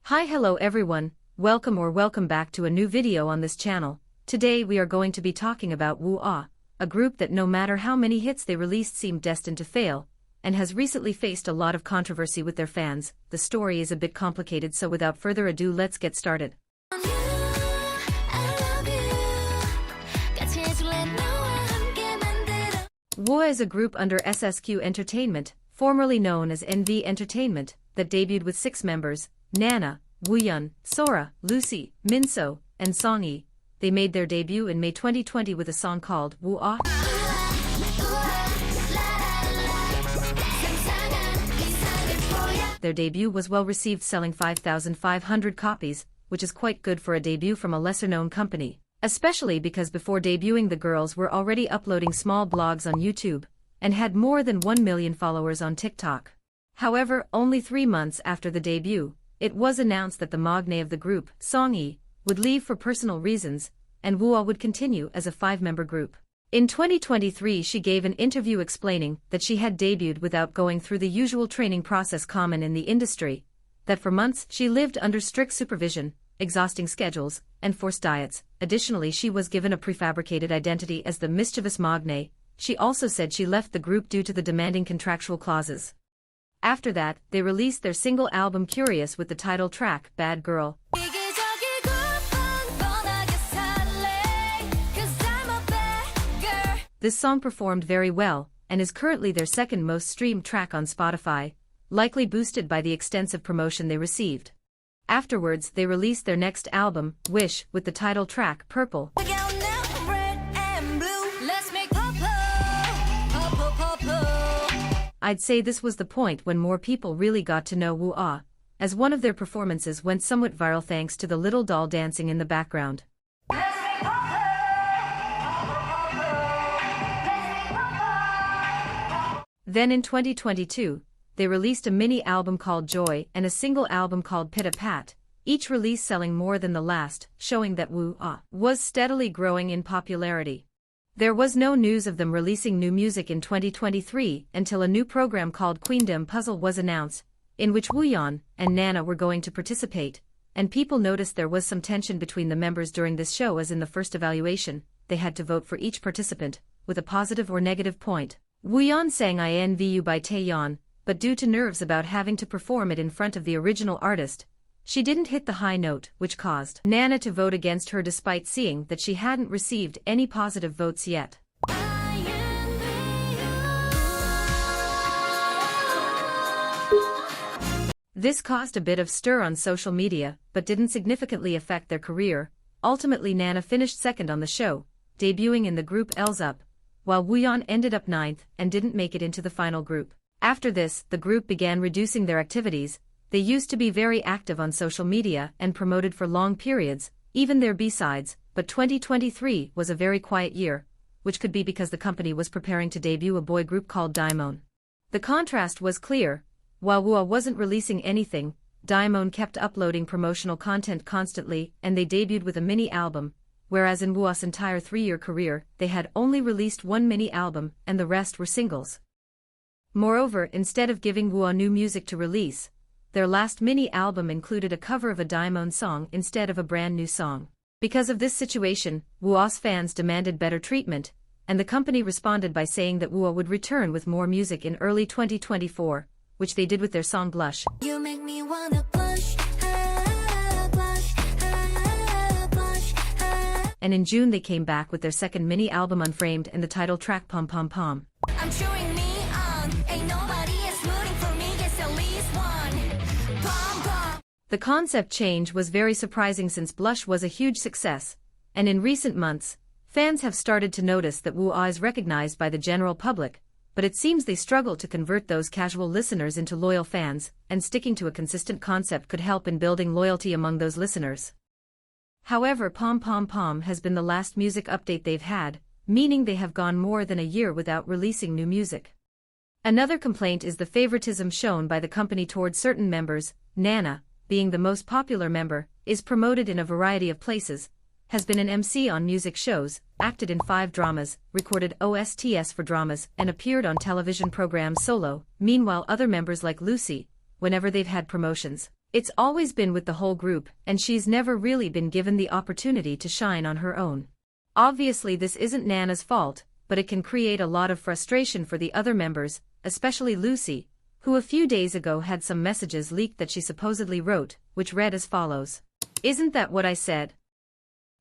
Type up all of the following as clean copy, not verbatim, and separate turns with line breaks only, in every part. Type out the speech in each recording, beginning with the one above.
Hello everyone, welcome back to a new video on this channel. Today we are going to be talking about WOOAH, a group that no matter how many hits they released seemed destined to fail, and has recently faced a lot of controversy with their fans. The story is a bit complicated, so without further ado, let's get started. WOOAH is a group under SSQ Entertainment, formerly known as NV Entertainment, that debuted with 6 members: Nana, Woohyun, Sora, Lucy, Minso, and songyee. They made their debut in May 2020 with a song called WOOAH. Their debut was well received, selling 5,500 copies, which is quite good for a debut from a lesser-known company, especially because before debuting the girls were already uploading small blogs on YouTube, and had more than 1 million followers on TikTok. However, only 3 months after the debut, it was announced that the magne of the group, songyee, would leave for personal reasons, and WOOAH would continue as a 5-member group. In 2023, she gave an interview explaining that she had debuted without going through the usual training process common in the industry, that for months she lived under strict supervision, exhausting schedules, and forced diets. Additionally, she was given a prefabricated identity as the mischievous magne. She also said she left the group due to the demanding contractual clauses. After that, they released their single album Curious with the title track, Bad Girl. This song performed very well, and is currently their second most streamed track on Spotify, likely boosted by the extensive promotion they received. Afterwards, they released their next album, Wish, with the title track, Purple. I'd say this was the point when more people really got to know WOOAH, as one of their performances went somewhat viral thanks to the little doll dancing in the background. Then in 2022, they released a mini-album called Joy and a single album called Pit-a-Pat, each release selling more than the last, showing that WOOAH was steadily growing in popularity. There was no news of them releasing new music in 2023 until a new program called Queendom Puzzle was announced, in which Woohyun and Nana were going to participate, and people noticed there was some tension between the members during this show, as in the first evaluation, they had to vote for each participant, with a positive or negative point. Woohyun sang I Envy You by Taeyeon, but due to nerves about having to perform it in front of the original artist, she didn't hit the high note, which caused Nana to vote against her despite seeing that she hadn't received any positive votes yet. This caused a bit of stir on social media, but didn't significantly affect their career. Ultimately, Nana finished second on the show, debuting in the group 𝒉𝒐, while Woohyun ended up 9th and didn't make it into the final group. After this, the group began reducing their activities. They used to be very active on social media and promoted for long periods, even their B-sides, but 2023 was a very quiet year, which could be because the company was preparing to debut a boy group called Daimon. The contrast was clear. While WOOAH wasn't releasing anything, Daimon kept uploading promotional content constantly, and they debuted with a mini-album, whereas in WOOAH's entire 3-year career, they had only released 1 mini-album, and the rest were singles. Moreover, instead of giving WOOAH new music to release, their last mini-album included a cover of a Daimon song instead of a brand new song. Because of this situation, WOOAH's fans demanded better treatment, and the company responded by saying that WOOAH would return with more music in early 2024, which they did with their song Blush. You make me wanna blush, blush, blush. And in June they came back with their second mini-album Unframed and the title track Pom Pom Pom. I'm chewing me on, ain't nobody is rooting for me, yes at least one. Pom Pom. The concept change was very surprising since Blush was a huge success, and in recent months, fans have started to notice that WOOAH is recognized by the general public, but it seems they struggle to convert those casual listeners into loyal fans, and sticking to a consistent concept could help in building loyalty among those listeners. However, Pom Pom Pom has been the last music update they've had, meaning they have gone more than a year without releasing new music. Another complaint is the favoritism shown by the company towards certain members. Nana, being the most popular member, is promoted in a variety of places, has been an MC on music shows, acted in 5 dramas, recorded OSTs for dramas, and appeared on television programs solo. Meanwhile, other members like Lucy, whenever they've had promotions, It's always been with the whole group, and she's never really been given the opportunity to shine on her own. Obviously this isn't Nana's fault, but it can create a lot of frustration for the other members, especially Lucy, who a few days ago had some messages leaked that she supposedly wrote, which read as follows. Isn't that what I said?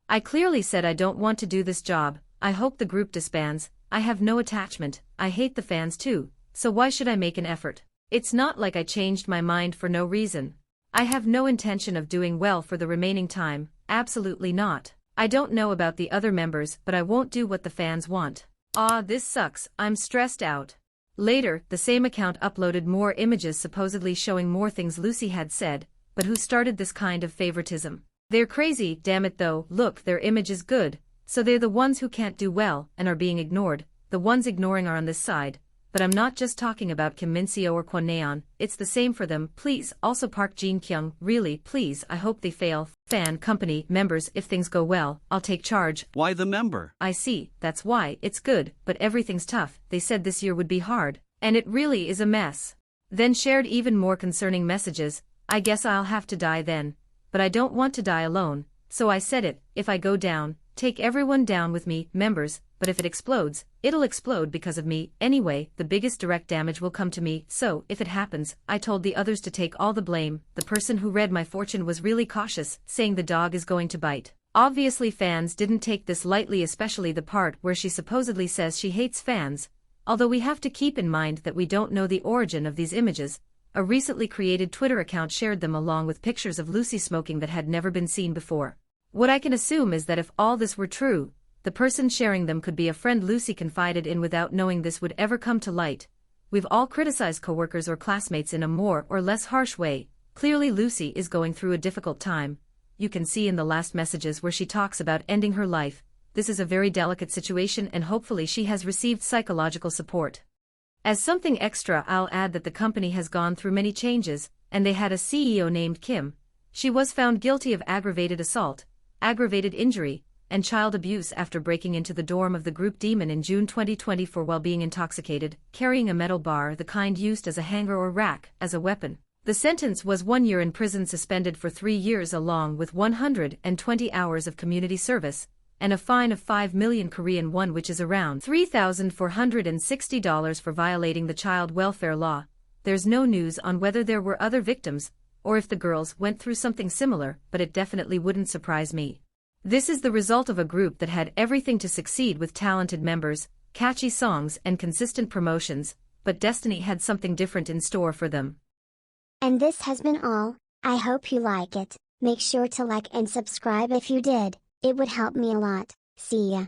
I clearly said I don't want to do this job, I hope the group disbands, I have no attachment, I hate the fans too, so why should I make an effort? It's not like I changed my mind for no reason. I have no intention of doing well for the remaining time, absolutely not. I don't know about the other members, but I won't do what the fans want. Ah, this sucks, I'm stressed out. Later, the same account uploaded more images supposedly showing more things Lucy had said, but who started this kind of favoritism? They're crazy, damn it though, look, their image is good, so they're the ones who can't do well and are being ignored, the ones ignoring are on this side. But I'm not just talking about Kim Min-seo or Kwon Na-yeon, it's the same for them, please, also Park Jin-kyung, really, please, I hope they fail. Fan company members, if things go well, I'll take charge.
Why the member?
I see, that's why, it's good, but everything's tough, they said this year would be hard, and it really is a mess. Then shared even more concerning messages, I guess I'll have to die then, but I don't want to die alone, so I said it, if I go down, take everyone down with me, members, but if it explodes, it'll explode because of me, anyway, the biggest direct damage will come to me, so, if it happens, I told the others to take all the blame. The person who read my fortune was really cautious, saying the dog is going to bite. Obviously fans didn't take this lightly, especially the part where she supposedly says she hates fans, although we have to keep in mind that we don't know the origin of these images. A recently created Twitter account shared them along with pictures of Lucy smoking that had never been seen before. What I can assume is that if all this were true, the person sharing them could be a friend Lucy confided in without knowing this would ever come to light. We've all criticized coworkers or classmates in a more or less harsh way. Clearly Lucy is going through a difficult time. You can see in the last messages where she talks about ending her life. This is a very delicate situation and hopefully she has received psychological support. As something extra, I'll add that the company has gone through many changes, and they had a CEO named Kim. She was found guilty of aggravated assault, aggravated injury, and child abuse after breaking into the dorm of the group Demon in June 2024 while being intoxicated, carrying a metal bar, the kind used as a hanger or rack, as a weapon. The sentence was 1 year in prison, suspended for 3 years along with 120 hours of community service, and a fine of 5 million Korean won, which is around $3,460 for violating the child welfare law. There's no news on whether there were other victims, or if the girls went through something similar, but it definitely wouldn't surprise me. This is the result of a group that had everything to succeed with talented members, catchy songs and consistent promotions, but destiny had something different in store for them.
And this has been all. I hope you like it. Make sure to like and subscribe if you did. It would help me a lot. See ya.